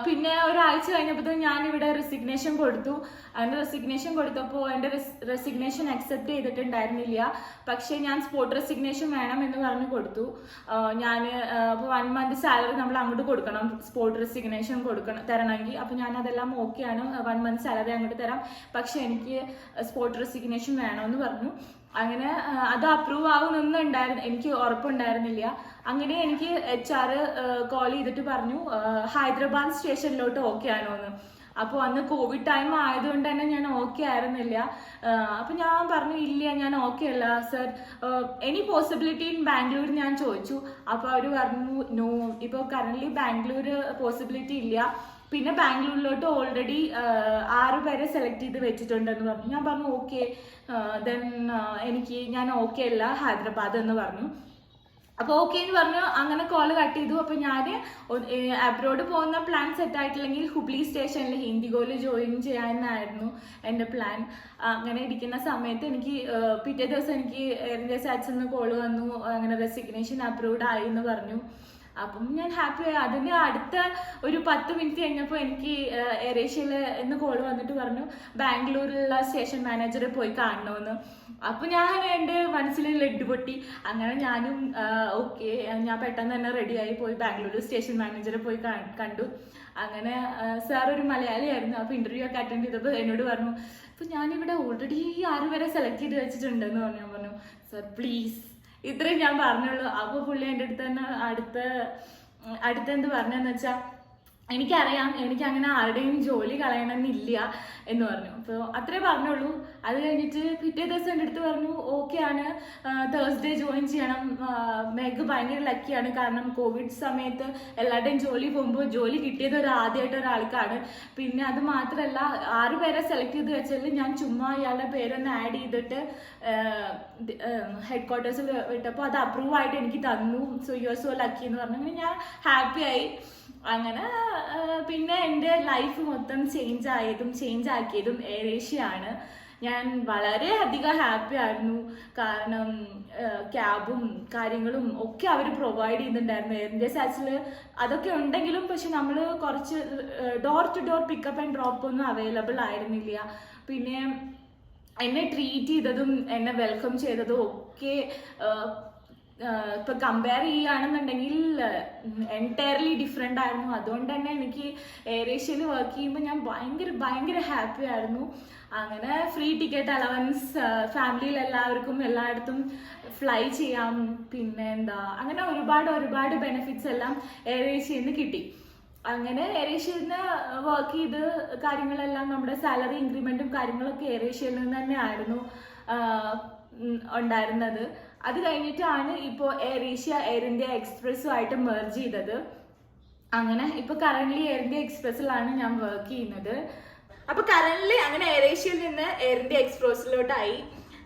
പിന്നെ ഒരാഴ്ച കഴിഞ്ഞപ്പോൾ ഞാനിവിടെ റെസിഗ്നേഷൻ കൊടുത്തു. അങ്ങനെ റെസിഗ്നേഷൻ കൊടുത്തപ്പോൾ എൻ്റെ റെസിഗ്നേഷൻ അക്സെപ്റ്റ് ചെയ്തിട്ടുണ്ടായിരുന്നില്ല. പക്ഷേ ഞാൻ സ്പോട്ട് റെസിഗ്നേഷൻ വേണം എന്ന് പറഞ്ഞ് കൊടുത്തു. ഞാൻ ഇപ്പോൾ 1 month സാലറി നമ്മൾ അങ്ങോട്ട് കൊടുക്കണം, സ്പോട്ട് റെസിഗ്നേഷൻ തരണമെങ്കിൽ. അപ്പോൾ ഞാൻ അതെല്ലാം ഓക്കെയാണ്, 1 month സാലറി അങ്ങോട്ട് തരാം, പക്ഷേ എനിക്ക് സ്പോട്ട് റെസിഗ്നേഷൻ വേണമെന്ന് പറഞ്ഞു. അങ്ങനെ അത് അപ്രൂവ് ആവുന്നൊന്നും എനിക്ക് ഉറപ്പുണ്ടായിരുന്നില്ല. അങ്ങനെ എനിക്ക് HR കോൾ ചെയ്തിട്ട് പറഞ്ഞു ഹൈദരാബാദ് സ്റ്റേഷനിലോട്ട് ഓക്കെ ആണോ എന്ന്. അപ്പോൾ അന്ന് കോവിഡ് ടൈം ആയതുകൊണ്ട് തന്നെ ഞാൻ ഓക്കെ ആയിരുന്നില്ല. അപ്പം ഞാൻ പറഞ്ഞു ഇല്ല, ഞാൻ ഓക്കെ അല്ല sir, any possibility in Bangalore ഞാൻ ചോദിച്ചു. അപ്പോൾ അവർ പറഞ്ഞു നോ, ഇപ്പോൾ കറൻ്റ്ലി ബാംഗ്ലൂർ പോസിബിലിറ്റി ഇല്ല, പിന്നെ ബാംഗ്ലൂരിലോട്ട് ഓൾറെഡി 6 പേരെ സെലക്ട് ചെയ്ത് വെച്ചിട്ടുണ്ടെന്ന് പറഞ്ഞു. ഞാൻ പറഞ്ഞു ഓക്കെ, ദെൻ ഞാൻ ഓക്കെ അല്ല ഹൈദരാബാദ് എന്ന് പറഞ്ഞു. അപ്പോൾ ഓക്കെ എന്ന് പറഞ്ഞു. അങ്ങനെ കോൾ കട്ട് ചെയ്തു. അപ്പോൾ ഞാൻ അബ്രോഡ് പോകുന്ന പ്ലാൻ സെറ്റ് ആയിട്ടില്ലെങ്കിൽ ഹുബ്ലി സ്റ്റേഷനിൽ ഇൻഡിഗോയിൽ ജോയിൻ ചെയ്യാനായിരുന്നു എൻ്റെ പ്ലാൻ. അങ്ങനെ ഇരിക്കുന്ന സമയത്ത് എനിക്ക് പിറ്റേ ദിവസം എനിക്ക് എയർ ഇന്ത്യ സാറ്റ്സിൽ നിന്ന് കോൾ വന്നു, അങ്ങനെ റെസിഗ്നേഷൻ അപ്രൂവ്ഡ് ആയി എന്ന് പറഞ്ഞു. അപ്പം ഞാൻ ഹാപ്പി ആയി. അതിന് അടുത്ത ഒരു 10 മിനിറ്റ് കഴിഞ്ഞപ്പോൾ എനിക്ക് എയറേഷ്യയിൽ എന്ന് കോൾ വന്നിട്ട് പറഞ്ഞു ബാംഗ്ലൂരിലുള്ള സ്റ്റേഷൻ മാനേജറെ പോയി കാണണമെന്ന്. അപ്പോൾ ഞാൻ എൻ്റെ മനസ്സിൽ ലഡ്ഡു പൊട്ടി. അങ്ങനെ ഞാനും ഓക്കെ, ഞാൻ പെട്ടെന്ന് തന്നെ റെഡിയായി പോയി ബാംഗ്ലൂർ സ്റ്റേഷൻ മാനേജറെ പോയി കണ്ടു. അങ്ങനെ സാർ ഒരു മലയാളിയായിരുന്നു. അപ്പോൾ ഇൻ്റർവ്യൂ ഒക്കെ അറ്റൻഡ് ചെയ്തപ്പോൾ എന്നോട് പറഞ്ഞു ഇപ്പോൾ ഞാനിവിടെ ഓൾറെഡി 6 പേരെ സെലക്ട് ചെയ്ത് വെച്ചിട്ടുണ്ടെന്ന് പറഞ്ഞു. ഞാൻ പറഞ്ഞു സർ പ്ലീസ്, ഇത്രയും ഞാൻ പറഞ്ഞുള്ളൂ. അപ്പോൾ പുള്ളി എൻ്റെ അടുത്ത് തന്നെ അടുത്തെന്ത് പറഞ്ഞതെന്ന് വെച്ചാൽ എനിക്കറിയാം എനിക്ക് അങ്ങനെ ആരുടെയും ജോലി കളയണമെന്നില്ല എന്ന് പറഞ്ഞു. അപ്പോൾ അത്രേ പറഞ്ഞുള്ളൂ. അത് കഴിഞ്ഞിട്ട് പിറ്റേ ദിവസം എൻ്റെ അടുത്ത് പറഞ്ഞു ഓക്കെ ആണ്, തേഴ്സ്ഡേ ജോയിൻ ചെയ്യണം. മെഗ് ഭയങ്കര ലക്കിയാണ്, കാരണം കോവിഡ് സമയത്ത് എല്ലാവരുടെയും ജോലി പോകുമ്പോൾ ജോലി കിട്ടിയത് ആദ്യമായിട്ട് ഒരാൾക്കാണ്. പിന്നെ അത് മാത്രമല്ല 6 പേരെ സെലക്ട് ചെയ്ത് വെച്ചാൽ ഞാൻ ചുമ്മാ ഇയാളുടെ പേരൊന്ന് ആഡ് ചെയ്തിട്ട് ഹെഡ് ക്വാർട്ടേഴ്സിൽ വിട്ടപ്പോൾ അത് അപ്രൂവ് ആയിട്ട് എനിക്ക് തന്നു. So you are so lucky എന്ന് പറഞ്ഞു. അങ്ങനെ ഞാൻ ഹാപ്പിയായി. അങ്ങനെ പിന്നെ എൻ്റെ ലൈഫ് മൊത്തം ചേഞ്ച് ആക്കിയതും എയറേഷ്യ ആണ്. ഞാൻ വളരെയധികം ഹാപ്പി ആയിരുന്നു. കാരണം ക്യാബും കാര്യങ്ങളും ഒക്കെ അവർ പ്രൊവൈഡ് ചെയ്യുന്നുണ്ടായിരുന്നു. എയർ ഇന്ത്യ സാറ്റ്സിൽ അതൊക്കെ ഉണ്ടെങ്കിലും പക്ഷെ നമ്മൾ കുറച്ച് door to door pickup and drop ഒന്നും അവൈലബിൾ ആയിരുന്നില്ല. പിന്നെ എന്നെ ട്രീറ്റ് ചെയ്തതും എന്നെ വെൽക്കം ചെയ്തതും ഒക്കെ ഇപ്പൊ കമ്പയർ ചെയ്യുകയാണെന്നുണ്ടെങ്കിൽ എൻറ്റയർലി ഡിഫറെൻ്റ് ആയിരുന്നു. അതുകൊണ്ട് തന്നെ എനിക്ക് എയറേഷ്യയിൽ വർക്ക് ചെയ്യുമ്പോൾ ഞാൻ ഭയങ്കര ഹാപ്പി ആയിരുന്നു. അങ്ങനെ ഫ്രീ ടിക്കറ്റ് അലവൻസ് ഫാമിലിയിൽ എല്ലായിടത്തും ഫ്ലൈ ചെയ്യാം. പിന്നെ അങ്ങനെ ഒരുപാട് ബെനിഫിറ്റ്സ് എല്ലാം എയറേഷ്യയിൽ നിന്ന് കിട്ടി. അങ്ങനെ എയറേഷ്യയിൽ നിന്ന് വർക്ക് ചെയ്ത് കാര്യങ്ങളെല്ലാം നമ്മുടെ സാലറി ഇൻക്രിമെൻറ്റും കാര്യങ്ങളൊക്കെ എയറേഷ്യയിൽ നിന്ന് തന്നെ ആയിരുന്നു ഉണ്ടായിരുന്നത്. അത് കഴിഞ്ഞിട്ടാണ് ഇപ്പോൾ എയർ ഇന്ത്യ എക്സ്പ്രസ്സുമായിട്ട് മെർജ് ചെയ്തത്. അങ്ങനെ ഇപ്പോൾ കറൻ്റ്ലി എയർ ഇന്ത്യ എക്സ്പ്രസ്സിലാണ് ഞാൻ വർക്ക് ചെയ്യുന്നത്. അപ്പോൾ കറൻ്റ്ലി അങ്ങനെ എയറേഷ്യയിൽ നിന്ന് എയർ ഇന്ത്യ എക്സ്പ്രസ്സിലോട്ടായി.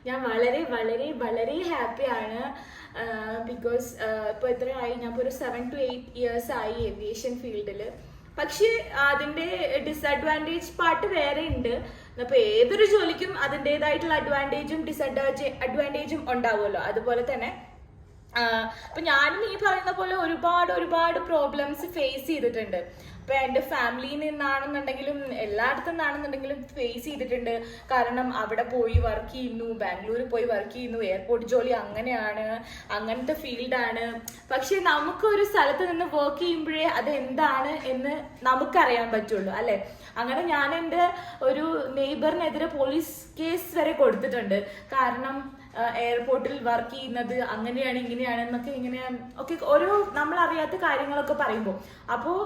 ഞാൻ വളരെ ഹാപ്പിയാണ്. ബിക്കോസ് ഇപ്പോൾ എത്രയായി, ഞാൻ ഇപ്പോൾ ഒരു 7 to 8 years ആയി ഏവിയേഷൻ ഫീൽഡിൽ. പക്ഷേ അതിൻ്റെ ഡിസഡ്വാൻറ്റേജ് പാർട്ട് വേറെ ഉണ്ട്. അപ്പോൾ ഏതൊരു ജോലിക്കും അതിൻ്റെതായിട്ടുള്ള അഡ്വാൻറ്റേജും ഡിസഡ്വാൻറ്റേജും ഉണ്ടാവുമല്ലോ. അതുപോലെ തന്നെ അപ്പം ഞാനും ഈ പറയുന്ന പോലെ ഒരുപാട് പ്രോബ്ലംസ് ഫേസ് ചെയ്തിട്ടുണ്ട്. ഇപ്പം എൻ്റെ ഫാമിലിയിൽ നിന്നാണെന്നുണ്ടെങ്കിലും എല്ലായിടത്തു നിന്നാണെന്നുണ്ടെങ്കിലും ഫേസ് ചെയ്തിട്ടുണ്ട്. കാരണം അവിടെ പോയി വർക്ക് ചെയ്യുന്നു, ബാംഗ്ലൂർ പോയി വർക്ക് ചെയ്യുന്നു, എയർപോർട്ട് ജോലി അങ്ങനെയാണ്, അങ്ങനത്തെ ഫീൽഡാണ്. പക്ഷെ നമുക്കൊരു സ്ഥലത്ത് നിന്ന് വർക്ക് ചെയ്യുമ്പോഴേ അത് എന്താണ് എന്ന് നമുക്കറിയാൻ പറ്റുള്ളൂ അല്ലേ. അങ്ങനെ ഞാൻ എൻ്റെ ഒരു നെയ്ബറിനെതിരെ പോലീസ് കേസ് വരെ കൊടുത്തിട്ടുണ്ട്. കാരണം എയർപോർട്ടിൽ വർക്ക് ചെയ്യുന്നത് അങ്ങനെയാണ് ഇങ്ങനെയാണ് എന്നൊക്കെ ഇങ്ങനെ ഒക്കെ ഓരോ നമ്മളറിയാത്ത കാര്യങ്ങളൊക്കെ പറയുമ്പോൾ. അപ്പോൾ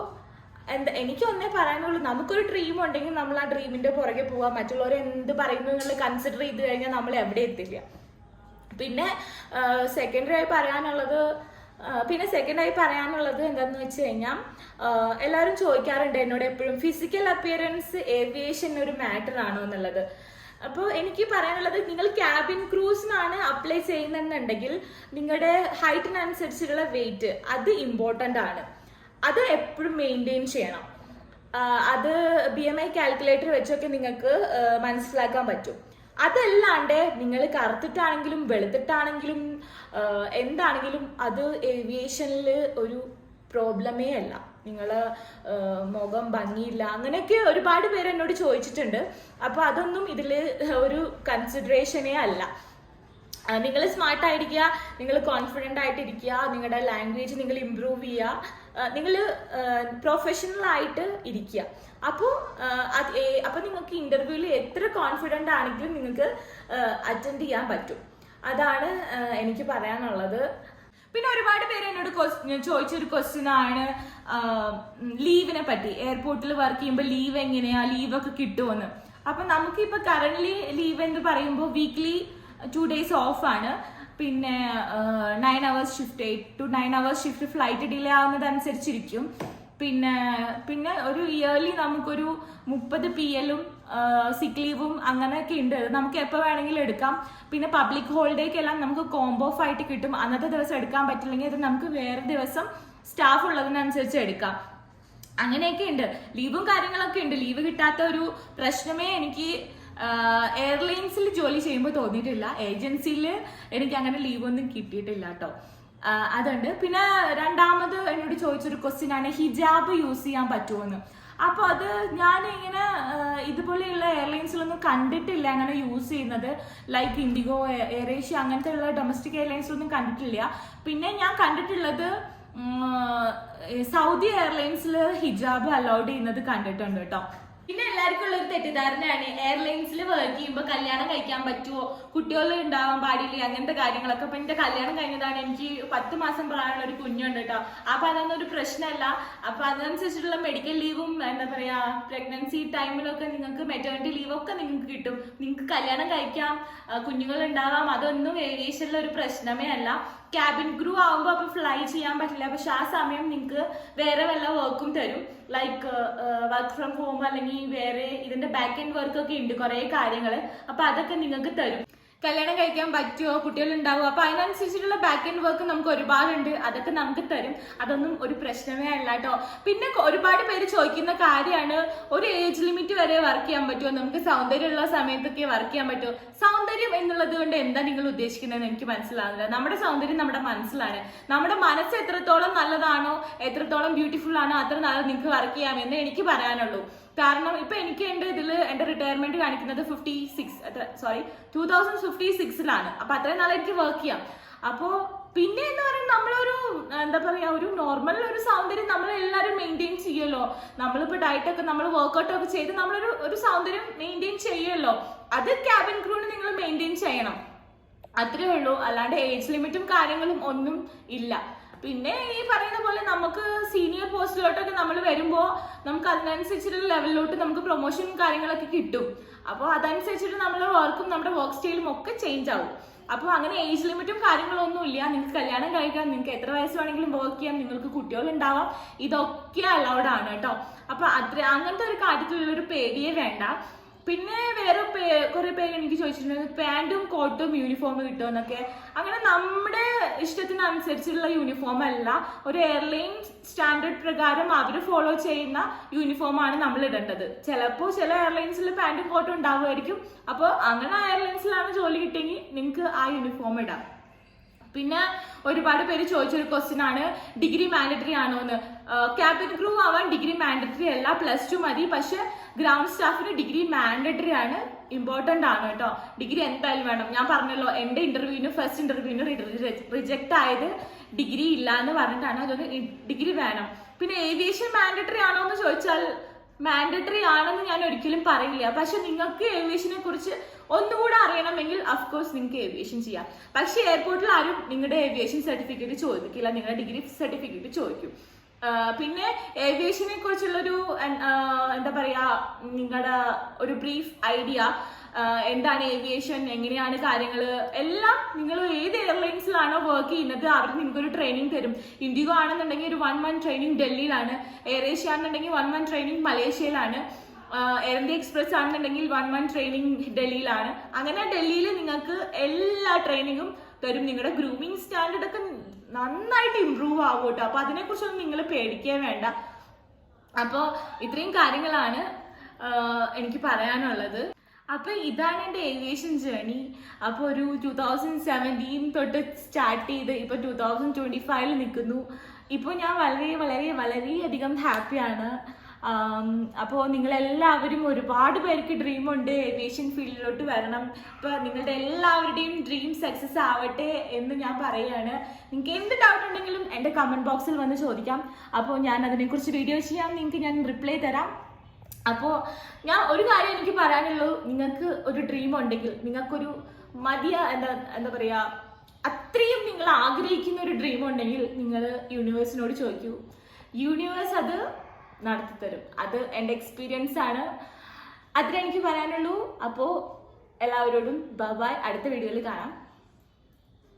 എനിക്ക് ഒന്നേ പറയാനുള്ളൂ, നമുക്കൊരു ഡ്രീം ഉണ്ടെങ്കിൽ നമ്മൾ ആ ഡ്രീമിന്റെ പുറകെ പോവാം. മറ്റുള്ളവർ എന്ത് പറയുന്നു എന്നുള്ളത് കൺസിഡർ ചെയ്ത് കഴിഞ്ഞാൽ നമ്മൾ എവിടെ എത്തില്ല. പിന്നെ സെക്കൻഡായി പറയാനുള്ളത് എന്താണെന്ന് വെച്ച് കഴിഞ്ഞാൽ, എല്ലാവരും ചോദിക്കാറുണ്ട് എന്നോട് എപ്പോഴും ഫിസിക്കൽ അപ്പിയറൻസ് ഏവിയേഷൻ ഒരു മാറ്റർ ആണോ എന്നുള്ളത്. അപ്പോൾ എനിക്ക് പറയാനുള്ളത്, നിങ്ങൾ ക്യാബിൻ ക്രൂസിനാണ് അപ്ലൈ ചെയ്യുന്നുണ്ടെങ്കിൽ നിങ്ങളുടെ ഹൈറ്റിനനുസരിച്ചുള്ള വെയിറ്റ് അത് ഇമ്പോർട്ടൻ്റ് ആണ്. അത് എപ്പോഴും മെയിൻറ്റെയിൻ ചെയ്യണം. അത് BMI കാൽക്കുലേറ്റർ വെച്ചൊക്കെ നിങ്ങൾക്ക് മനസ്സിലാക്കാൻ പറ്റും. അതല്ലാണ്ട് നിങ്ങൾ കറുത്തിട്ടാണെങ്കിലും വെളുത്തിട്ടാണെങ്കിലും എന്താണെങ്കിലും അത് ഏവിയേഷനിൽ ഒരു പ്രോബ്ലമേ അല്ല. നിങ്ങൾ മുഖം ഭംഗിയില്ല അങ്ങനെയൊക്കെ ഒരുപാട് പേര് എന്നോട് ചോദിച്ചിട്ടുണ്ട്. അപ്പോൾ അതൊന്നും ഇതിൽ ഒരു കൺസിഡറേഷനേ അല്ല. നിങ്ങൾ സ്മാർട്ടായിരിക്കുക, നിങ്ങൾ കോൺഫിഡൻ്റ് ആയിട്ടിരിക്കുക, നിങ്ങളുടെ ലാംഗ്വേജ് നിങ്ങൾ ഇമ്പ്രൂവ് ചെയ്യുക, നിങ്ങൾ പ്രൊഫഷണൽ ആയിട്ട് ഇരിക്കുക. അപ്പോൾ നിങ്ങൾക്ക് ഇൻ്റർവ്യൂവിൽ എത്ര കോൺഫിഡൻ്റ് ആണെങ്കിലും നിങ്ങൾക്ക് അറ്റൻഡ് ചെയ്യാൻ പറ്റും. അതാണ് എനിക്ക് പറയാനുള്ളത്. പിന്നെ ഒരുപാട് പേര് എന്നോട് ചോദിച്ചൊരു ക്വസ്റ്റ്യൻ ആണ് ലീവിനെ പറ്റി. എയർപോർട്ടിൽ വർക്ക് ചെയ്യുമ്പോൾ ലീവ് എങ്ങനെയാ, ലീവൊക്കെ കിട്ടുമെന്ന്. അപ്പം നമുക്കിപ്പോൾ കറൻ്റ്ലി ലീവ് എന്ന് പറയുമ്പോൾ വീക്ക്ലി 2 days ഓഫ് ആണ്. പിന്നെ 9 hours shift, 8 to 9 hours shift flight delay ആവുന്നതനുസരിച്ചിരിക്കും. പിന്നെ ഒരു ഇയർലി നമുക്കൊരു 30 PL സിക്ക് ലീവും അങ്ങനെയൊക്കെ ഉണ്ട്. നമുക്ക് എപ്പോൾ വേണമെങ്കിലും എടുക്കാം. പിന്നെ പബ്ലിക് ഹോളിഡേക്കെല്ലാം നമുക്ക് കോംബോ ഓഫ് ആയിട്ട് കിട്ടും. അന്നത്തെ ദിവസം എടുക്കാൻ പറ്റില്ലെങ്കിൽ അത് നമുക്ക് വേറെ ദിവസം സ്റ്റാഫ് ഉള്ളതിനനുസരിച്ച് എടുക്കാം. അങ്ങനെയൊക്കെ ഉണ്ട്. ലീവും കാര്യങ്ങളൊക്കെ ഉണ്ട്. ലീവ് കിട്ടാത്ത ഒരു പ്രശ്നമേ എനിക്ക് എയർലൈൻസിൽ ജോലി ചെയ്യുമ്പോൾ തോന്നിയിട്ടില്ല. ഏജൻസിയിൽ എനിക്ക് അങ്ങനെ ലീവൊന്നും കിട്ടിയിട്ടില്ല കേട്ടോ. അതുണ്ട്. പിന്നെ രണ്ടാമത് എന്നോട് ചോദിച്ചൊരു ക്വസ്റ്റ്യൻ ആണ് ഹിജാബ് യൂസ് ചെയ്യാൻ പറ്റുമോന്ന്. അപ്പോൾ അത് ഞാനിങ്ങനെ ഇതുപോലെയുള്ള എയർലൈൻസിലൊന്നും കണ്ടിട്ടില്ല അങ്ങനെ യൂസ് ചെയ്യുന്നത്. ലൈക്ക് ഇൻഡിഗോ, എയർ ഏഷ്യ അങ്ങനത്തെ ഉള്ള ഡൊമസ്റ്റിക് എയർലൈൻസിലൊന്നും കണ്ടിട്ടില്ല. പിന്നെ ഞാൻ കണ്ടിട്ടുള്ളത് സൗദി എയർലൈൻസിൽ ഹിജാബ് അലൗഡ് ചെയ്യുന്നത് കണ്ടിട്ടുണ്ട് കേട്ടോ. പിന്നെ എല്ലാവർക്കും ഉള്ളൊരു തെറ്റിദ്ധാരണയാണ് എയർലൈൻസിൽ വർക്ക് ചെയ്യുമ്പോൾ കല്യാണം കഴിക്കാൻ പറ്റുമോ, കുട്ടികൾ ഉണ്ടാവാൻ പാടില്ല, അങ്ങനത്തെ കാര്യങ്ങളൊക്കെ. അപ്പൊ എന്റെ കല്യാണം കഴിഞ്ഞതാണ്, എനിക്ക് 10 മാസം പ്രായമുള്ള ഒരു കുഞ്ഞുണ്ട് കേട്ടോ. അപ്പൊ അതൊന്നും ഒരു പ്രശ്നമല്ല. അപ്പൊ അതനുസരിച്ചിട്ടുള്ള മെഡിക്കൽ ലീവും എന്താ പറയാ പ്രഗ്നൻസി ടൈമിലൊക്കെ നിങ്ങൾക്ക് മെറ്റേണിറ്റി ലീവൊക്കെ നിങ്ങൾക്ക് കിട്ടും. നിങ്ങൾക്ക് കല്യാണം കഴിക്കാം, കുഞ്ഞുങ്ങൾ ഉണ്ടാവാം. അതൊന്നും ഏവിയേഷനിൽ ഒരു പ്രശ്നമേ അല്ല. ക്യാബിൻ ക്രൂ ആവുമ്പോൾ അപ്പൊ ഫ്ലൈ ചെയ്യാൻ പറ്റില്ല. പക്ഷെ ആ സമയം നിങ്ങൾക്ക് വേറെ വല്ല വർക്കും തരും. ലൈക്ക് വർക്ക് ഫ്രം ഹോം അല്ലെങ്കിൽ വേറെ ഇതിന്റെ ബാക്ക് എൻഡ് വർക്ക് ഒക്കെ ഉണ്ട് കുറെ കാര്യങ്ങൾ. അപ്പൊ അതൊക്കെ നിങ്ങൾക്ക് തരും. കല്യാണം കഴിക്കാൻ പറ്റുമോ, കുട്ടികൾ ഉണ്ടാവുമോ, അപ്പൊ അതിനനുസരിച്ചിട്ടുള്ള ബാക്ക് എൻഡ് വർക്ക് നമുക്ക് ഒരുപാടുണ്ട്. അതൊക്കെ നമുക്ക് തരും. അതൊന്നും ഒരു പ്രശ്നമേ അല്ല കേട്ടോ. പിന്നെ ഒരുപാട് പേര് ചോദിക്കുന്ന കാര്യമാണ് ഒരു ഏജ് ലിമിറ്റ് വരെ വർക്ക് ചെയ്യാൻ പറ്റുമോ, നമുക്ക് സൗന്ദര്യമുള്ള സമയത്തൊക്കെ വർക്ക് ചെയ്യാൻ പറ്റുമോ. സൗന്ദര്യം എന്നുള്ളത് കൊണ്ട് എന്താ നിങ്ങൾ ഉദ്ദേശിക്കുന്നതെന്ന് എനിക്ക് മനസ്സിലാവുന്നില്ല. നമ്മുടെ സൗന്ദര്യം നമ്മുടെ മനസ്സിലാണ്. നമ്മുടെ മനസ്സ് എത്രത്തോളം നല്ലതാണോ, എത്രത്തോളം ബ്യൂട്ടിഫുൾ ആണോ അത്ര നല്ലത് നിങ്ങൾക്ക് വർക്ക് ചെയ്യാമെന്ന് എനിക്ക് പറയാനുള്ളൂ. കാരണം ഇപ്പൊ എനിക്ക് എന്റെ റിട്ടയർമെന്റ് കാണിക്കുന്നത് 2056 അപ്പൊ അത്രയും നാളെ എനിക്ക് വർക്ക് ചെയ്യാം. അപ്പോ പിന്നെ എന്ന് പറയുന്നത് നമ്മളൊരു എന്താ പറയാ ഒരു നോർമൽ ഒരു സൗന്ദര്യം നമ്മൾ എല്ലാവരും മെയിൻറ്റെയിൻ ചെയ്യുമല്ലോ. നമ്മളിപ്പോ ഡയറ്റൊക്കെ നമ്മൾ വർക്ക്ഔട്ട് ഒക്കെ ചെയ്ത് നമ്മളൊരു സൗന്ദര്യം മെയിൻറ്റെയിൻ ചെയ്യുമല്ലോ. അത് ക്യാബിൻ ക്രൂവിന് നിങ്ങൾ മെയിൻറ്റെയിൻ ചെയ്യണം. അത്രേ ഉള്ളൂ. അല്ലാണ്ട് ഏജ് ലിമിറ്റും കാര്യങ്ങളും ഒന്നും ഇല്ല. പിന്നെ ഈ പറയുന്ന പോലെ നമുക്ക് സീനിയർ പോസ്റ്റിലോട്ടൊക്കെ നമ്മൾ വരുമ്പോൾ നമുക്ക് അതിനനുസരിച്ചിട്ടുള്ള ലെവലിലോട്ട് നമുക്ക് പ്രൊമോഷനും കാര്യങ്ങളൊക്കെ കിട്ടും. അപ്പോൾ അതനുസരിച്ചിട്ട് നമ്മുടെ വർക്കും നമ്മുടെ വർക്ക് സ്റ്റൈലും ഒക്കെ ചേഞ്ച് ആവും. അപ്പോൾ അങ്ങനെ ഏജ് ലിമിറ്റും കാര്യങ്ങളൊന്നും ഇല്ല. നിങ്ങൾക്ക് കല്യാണം കഴിക്കാം, നിങ്ങൾക്ക് എത്ര വയസ്സ് വേണമെങ്കിലും വർക്ക് ചെയ്യാം, നിങ്ങൾക്ക് കുട്ടികൾ ഉണ്ടാവാം. ഇതൊക്കെ അലൗഡ് ആണ് കേട്ടോ. അപ്പോൾ അങ്ങനത്തെ ഒരു കാര്യത്തിലുള്ളൊരു പേടിയേ വേണ്ട. പിന്നെ വേറെ കുറെ പേര് എനിക്ക് ചോദിച്ചിട്ടുണ്ട് പാൻറ്റും കോട്ടും യൂണിഫോം കിട്ടുമെന്നൊക്കെ. അങ്ങനെ നമ്മുടെ ഇഷ്ടത്തിനനുസരിച്ചുള്ള യൂണിഫോം അല്ല. ഒരു എയർലൈൻ സ്റ്റാൻഡേർഡ് പ്രകാരം അവർ ഫോളോ ചെയ്യുന്ന യൂണിഫോമാണ് നമ്മൾ ഇടേണ്ടത്. ചിലപ്പോൾ ചില എയർലൈൻസിൽ പാൻറ്റും കോട്ടും ഉണ്ടാവുമായിരിക്കും. അപ്പോൾ അങ്ങനെ എയർലൈൻസിലാണ് ജോലി കിട്ടിയെങ്കിൽ നിങ്ങൾക്ക് ആ യൂണിഫോം ഇടാം. പിന്നെ ഒരുപാട് പേര് ചോദിച്ചൊരു ക്വസ്റ്റ്യൻ ആണ്, ഡിഗ്രി മാൻഡറ്ററി ആണോ എന്ന്. ക്യാബിൻ ക്രൂ ആവാൻ ഡിഗ്രി മാൻഡറ്ററി അല്ല, +2 മതി. പക്ഷെ ഗ്രൗണ്ട് സ്റ്റാഫിന് ഡിഗ്രി മാൻഡറ്ററി ആണ്, ഇമ്പോർട്ടൻ്റ് ആണ് കേട്ടോ. ഡിഗ്രി എന്തായാലും വേണം. ഞാൻ പറഞ്ഞല്ലോ, എൻ്റെ ഫസ്റ്റ് ഇന്റർവ്യൂവിന് റിജക്റ്റ് ആയത് ഡിഗ്രി ഇല്ല എന്ന് പറഞ്ഞിട്ടാണ്. അതുകൊണ്ട് ഡിഗ്രി വേണം. പിന്നെ ഏവിയേഷൻ മാൻഡറ്ററി ആണോ എന്ന് ചോദിച്ചാൽ മാൻഡറ്ററി ആണെന്ന് ഞാൻ ഒരിക്കലും പറയില്ല. പക്ഷെ നിങ്ങൾക്ക് ഏവിയേഷനെ കുറിച്ച് ഒന്നുകൂടെ അറിയണമെങ്കിൽ അഫ്കോഴ്സ് നിങ്ങൾക്ക് ഏവിയേഷൻ ചെയ്യാം. പക്ഷെ എയർപോർട്ടിൽ ആരും നിങ്ങളുടെ ഏവിയേഷൻ സർട്ടിഫിക്കറ്റ് ചോദിക്കില്ല, നിങ്ങളുടെ ഡിഗ്രി സർട്ടിഫിക്കറ്റ് ചോദിക്കും. പിന്നെ ഏവിയേഷനെ കുറിച്ചുള്ളൊരു എന്താ പറയാ, നിങ്ങളുടെ ഒരു ബ്രീഫ് ഐഡിയ എന്താണ് ഏവിയേഷൻ, എങ്ങനെയാണ് കാര്യങ്ങൾ എല്ലാം. നിങ്ങൾ ഏത് എയർലൈൻസിലാണോ വർക്ക് ചെയ്യുന്നത് അവർ നിങ്ങൾക്കൊരു ട്രെയിനിങ് തരും. ഇൻഡിഗോ ആണെന്നുണ്ടെങ്കിൽ ഒരു 1 month ട്രെയിനിങ് ഡൽഹിയിലാണ്, എയർ ഏഷ്യ ആണെന്നുണ്ടെങ്കിൽ 1 month ട്രെയിനിങ് മലേഷ്യയിലാണ്, എയർ ഇന്ത്യ എക്സ്പ്രസ് ആണെന്നുണ്ടെങ്കിൽ 1 month ട്രെയിനിങ് ഡൽഹിയിലാണ്. അങ്ങനെ ഡൽഹിയിൽ നിങ്ങൾക്ക് എല്ലാ ട്രെയിനിങ്ങും തരും. നിങ്ങളുടെ ഗ്രൂമിങ് സ്റ്റാൻഡേർഡ് ഒക്കെ നന്നായിട്ട് ഇമ്പ്രൂവ് ആവും കേട്ടോ. അപ്പൊ അതിനെക്കുറിച്ചൊന്നും നിങ്ങൾ പേടിക്കേ വേണ്ട. അപ്പോൾ ഇത്രയും കാര്യങ്ങളാണ് എനിക്ക് പറയാനുള്ളത്. അപ്പൊ ഇതാണ് എൻ്റെ ഏവിയേഷൻ ജേർണി. അപ്പോൾ ഒരു 2017 തൊട്ട് സ്റ്റാർട്ട് ചെയ്ത് ഇപ്പോൾ 2025 നിൽക്കുന്നു. ഇപ്പോൾ ഞാൻ വളരെ വളരെ വളരെയധികം ഹാപ്പിയാണ്. അപ്പോൾ നിങ്ങളെല്ലാവരും, ഒരുപാട് പേർക്ക് ഡ്രീമുണ്ട് ഏവിയേഷൻ ഫീൽഡിലോട്ട് വരണം. അപ്പോൾ നിങ്ങളുടെ എല്ലാവരുടെയും ഡ്രീം സക്സസ് ആവട്ടെ എന്ന് ഞാൻ പറയുകയാണ്. നിങ്ങൾക്ക് എന്ത് ഡൗട്ട് ഉണ്ടെങ്കിലും എൻ്റെ കമൻറ്റ് ബോക്സിൽ വന്ന് ചോദിക്കാം. അപ്പോൾ ഞാൻ അതിനെക്കുറിച്ച് വീഡിയോ ചെയ്യാം, നിങ്ങൾക്ക് ഞാൻ റിപ്ലൈ തരാം. അപ്പോൾ ഞാൻ ഒരു കാര്യം എനിക്ക് പറയാനുള്ളൂ, നിങ്ങൾക്ക് ഒരു ഡ്രീം ഉണ്ടെങ്കിൽ, നിങ്ങൾക്കൊരു എന്താ പറയുക, അത്രയും നിങ്ങൾ ആഗ്രഹിക്കുന്ന ഒരു ഡ്രീം ഉണ്ടെങ്കിൽ നിങ്ങൾ യൂണിവേഴ്സിനോട് ചോദിക്കൂ. യൂണിവേഴ്സ് അത് നടത്തിത്തരും. അത് എൻ്റെ എക്സ്പീരിയൻസ് ആണ്. അത്രേ എനിക്ക് പറയാനുള്ളൂ. അപ്പോൾ എല്ലാവരോടും ബൈ. അടുത്ത വീഡിയോയിൽ കാണാം.